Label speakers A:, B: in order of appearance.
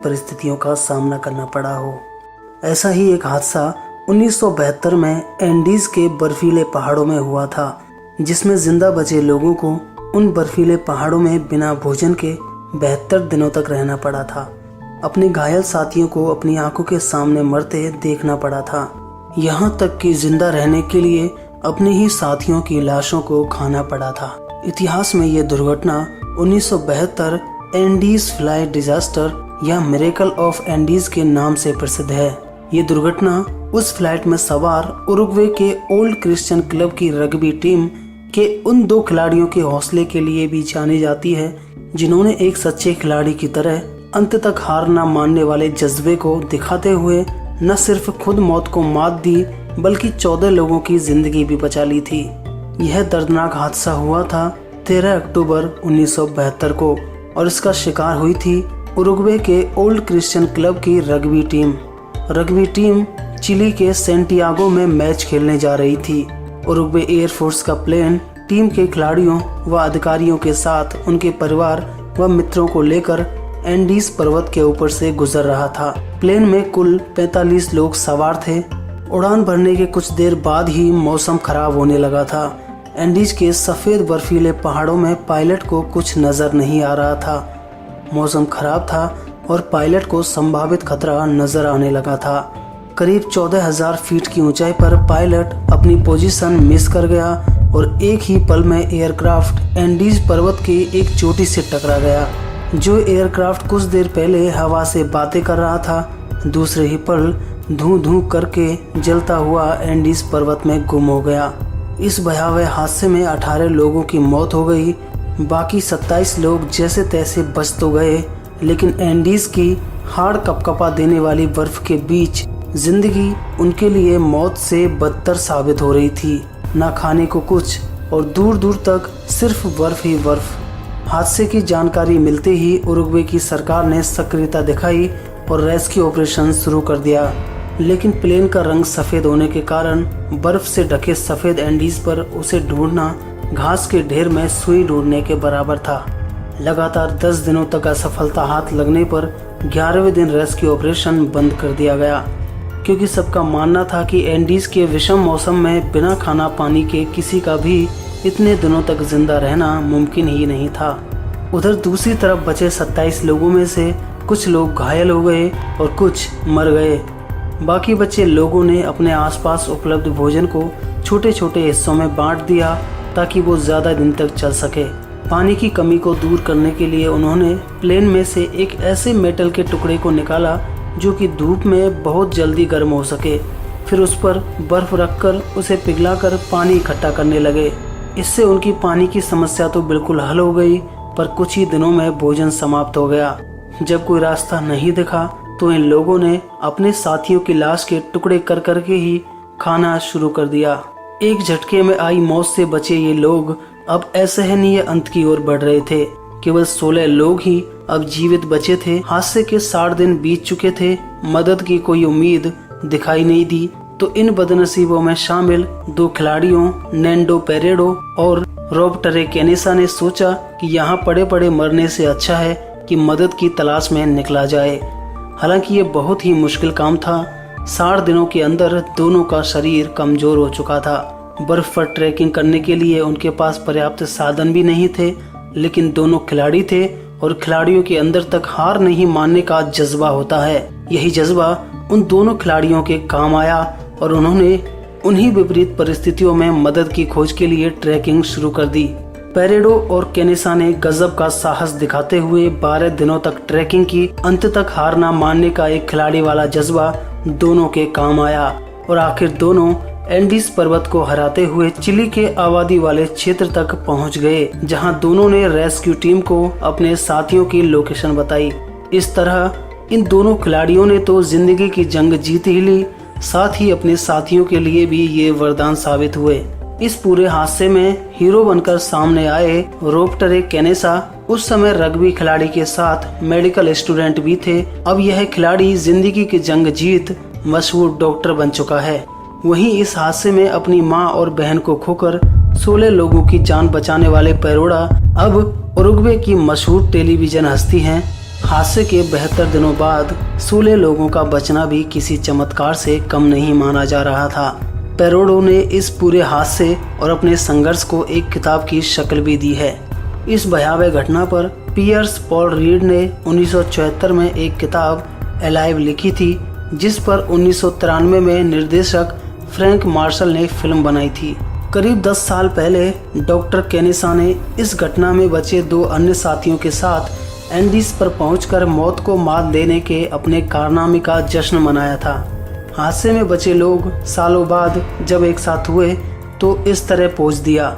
A: परिस्थितियों का सामना करना पड़ा हो। ऐसा ही एक हादसा 1972 में एंडीज के बर्फीले पहाड़ों में हुआ था, जिसमें जिंदा बचे लोगों को उन बर्फीले पहाड़ों में बिना भोजन के 72 दिनों तक रहना पड़ा था। अपने घायल साथियों को अपनी आंखों के सामने मरते देखना पड़ा था, यहाँ तक कि जिंदा रहने के लिए अपने ही साथियों की लाशों को खाना पड़ा था। इतिहास में ये दुर्घटना 1972 एंडीज फ्लाइट डिजास्टर या मिरेकल ऑफ एंडीज के नाम से प्रसिद्ध है। ये दुर्घटना उस फ्लाइट में सवार उरुग्वे के ओल्ड क्रिश्चियन क्लब की रग्बी टीम के उन 2 खिलाड़ियों के हौसले के लिए भी जानी जाती है, जिन्होंने एक सच्चे खिलाड़ी की तरह अंत तक हार न मानने वाले जज्बे को दिखाते हुए न सिर्फ खुद मौत को मात दी, बल्कि 14 लोगों की जिंदगी भी बचा ली थी। यह दर्दनाक हादसा हुआ था 13 अक्टूबर 1972 को और इसका शिकार हुई थी उरुग्वे के ओल्ड क्रिश्चियन क्लब की rugby team. Rugby team chilli के सेंटियागो में मैच खेलने जा रही थी। उरुग्वे एयरफोर्स का प्लेन टीम के खिलाड़ियों व अधिकारियों के साथ उनके परिवार व मित्रों को लेकर एंडीज पर्वत के ऊपर से गुजर रहा था। प्लेन में कुल 45 लोग सवार थे। उड़ान भरने के कुछ देर बाद ही मौसम खराब होने लगा था। एंडीज के सफेद बर्फीले पहाड़ों में पायलट को कुछ नजर नहीं आ रहा था। मौसम खराब था और पायलट को संभावित खतरा नजर आने लगा था। करीब 14,000 फीट की ऊंचाई पर पायलट अपनी पोजीशन मिस कर गया और एक ही पल में एयरक्राफ्ट एंडीज पर्वत की एक चोटी से टकरा गया। जो एयरक्राफ्ट कुछ देर पहले हवा से बातें कर रहा था, दूसरे ही पल धूं धूं करके जलता हुआ एंडीज पर्वत में गुम हो गया। इस भयावह हादसे में 18 लोगों की मौत हो गई। बाकी 27 लोग जैसे तैसे बच तो गए, लेकिन एंडीज की हाड़ कपकपा देने वाली बर्फ के बीच जिंदगी उनके लिए मौत से बदतर साबित हो रही थी। ना खाने को कुछ और दूर दूर तक सिर्फ बर्फ ही बर्फ। हादसे की जानकारी मिलते ही उरुग्वे की सरकार ने सक्रियता दिखाई और रेस्क्यू ऑपरेशन शुरू कर दिया, लेकिन प्लेन का रंग सफेद होने के कारण बर्फ से ढके सफेद एंडीज पर उसे ढूंढना घास के ढेर में सुई ढूंढने के बराबर था। लगातार 10 दिनों तक असफलता हाथ लगने पर 11वें दिन रेस्क्यू ऑपरेशन बंद कर दिया गया, क्योंकि सबका मानना था कि एंडीज के विषम मौसम में बिना खाना पानी के किसी का भी इतने दिनों तक जिंदा रहना मुमकिन ही नहीं था। उधर दूसरी तरफ बचे 27 लोगों में से कुछ लोग घायल हो गए और कुछ मर गए। बाकी बचे लोगों ने अपने आसपास उपलब्ध भोजन को छोटे छोटे हिस्सों में बांट दिया ताकि वो ज़्यादा दिन तक चल सके। पानी की कमी को दूर करने के लिए उन्होंने प्लेन में से एक ऐसे मेटल के टुकड़े को निकाला जो कि धूप में बहुत जल्दी गर्म हो सके। फिर उस पर बर्फ रखकर उसे पिघलाकर पानी इकट्ठा करने लगे। इससे उनकी पानी की समस्या तो बिल्कुल हल हो गई, पर कुछ ही दिनों में भोजन समाप्त हो गया। जब कोई रास्ता नहीं दिखा तो इन लोगों ने अपने साथियों की लाश के टुकड़े कर करके ही खाना शुरू कर दिया। एक झटके में आई मौत से बचे ये लोग अब असहनीय अंत की ओर बढ़ रहे थे। केवल 16 लोग ही अब जीवित बचे थे। हादसे के 60 दिन बीत चुके थे। मदद की कोई उम्मीद दिखाई नहीं दी तो इन बदनसीबों में शामिल 2 खिलाड़ियों नैंडो पेरेडो और रॉब टरेकेनेसा ने सोचा कि यहाँ पड़े पड़े मरने से अच्छा है कि मदद की तलाश में निकला जाए। हालांकि ये बहुत ही मुश्किल काम था। 60 दिनों के अंदर दोनों का शरीर कमजोर हो चुका था। बर्फ पर ट्रैकिंग करने के लिए उनके पास पर्याप्त साधन भी नहीं थे, लेकिन दोनों खिलाड़ी थे और खिलाड़ियों के अंदर तक हार नहीं मानने का जज्बा होता है। यही जज्बा उन दोनों खिलाड़ियों के काम आया और उन्होंने उन्हीं विपरीत परिस्थितियों में मदद की खोज के लिए ट्रैकिंग शुरू कर दी। पेरेडो और केनेसा ने गजब का साहस दिखाते हुए 12 दिनों तक ट्रैकिंग की। अंत तक हार ना मानने का एक खिलाड़ी वाला जज्बा दोनों के काम आया और आखिर दोनों एंडीज पर्वत को हराते हुए चिली के आबादी वाले क्षेत्र तक पहुंच गए, जहां दोनों ने रेस्क्यू टीम को अपने साथियों की लोकेशन बताई। इस तरह इन दोनों खिलाड़ियों ने तो जिंदगी की जंग जीत ही ली, साथ ही अपने साथियों के लिए भी ये वरदान साबित हुए। इस पूरे हादसे में हीरो बनकर सामने आए रॉब टरेकेनेसा उस समय रग्बी खिलाड़ी के साथ मेडिकल स्टूडेंट भी थे। अब यह खिलाड़ी जिंदगी की जंग जीत मशहूर डॉक्टर बन चुका है। वहीं इस हादसे में अपनी मां और बहन को खोकर 16 लोगों की जान बचाने वाले पेरोडा अब उरुग्वे की मशहूर टेलीविजन हस्ती हैं। हादसे के 72 दिनों बाद सूले लोगों का बचना भी किसी चमत्कार से कम नहीं माना जा रहा था। पेरोडो ने इस पूरे हादसे और अपने संघर्ष को एक किताब की शक्ल भी दी है। इस भयावह घटना पर पियर्स पॉल रीड ने 1974 में एक किताब अलाइव लिखी थी, जिस पर 1993 में निर्देशक फ्रैंक मार्शल ने फिल्म बनाई थी। करीब 10 साल पहले डॉक्टर केनेसा ने इस घटना में बचे 2 अन्य साथियों के साथ एंडीज पर पहुंचकर मौत को मात देने के अपने कारनामे का जश्न मनाया था। हादसे में बचे लोग सालों बाद जब एक साथ हुए तो इस तरह पोज दिया।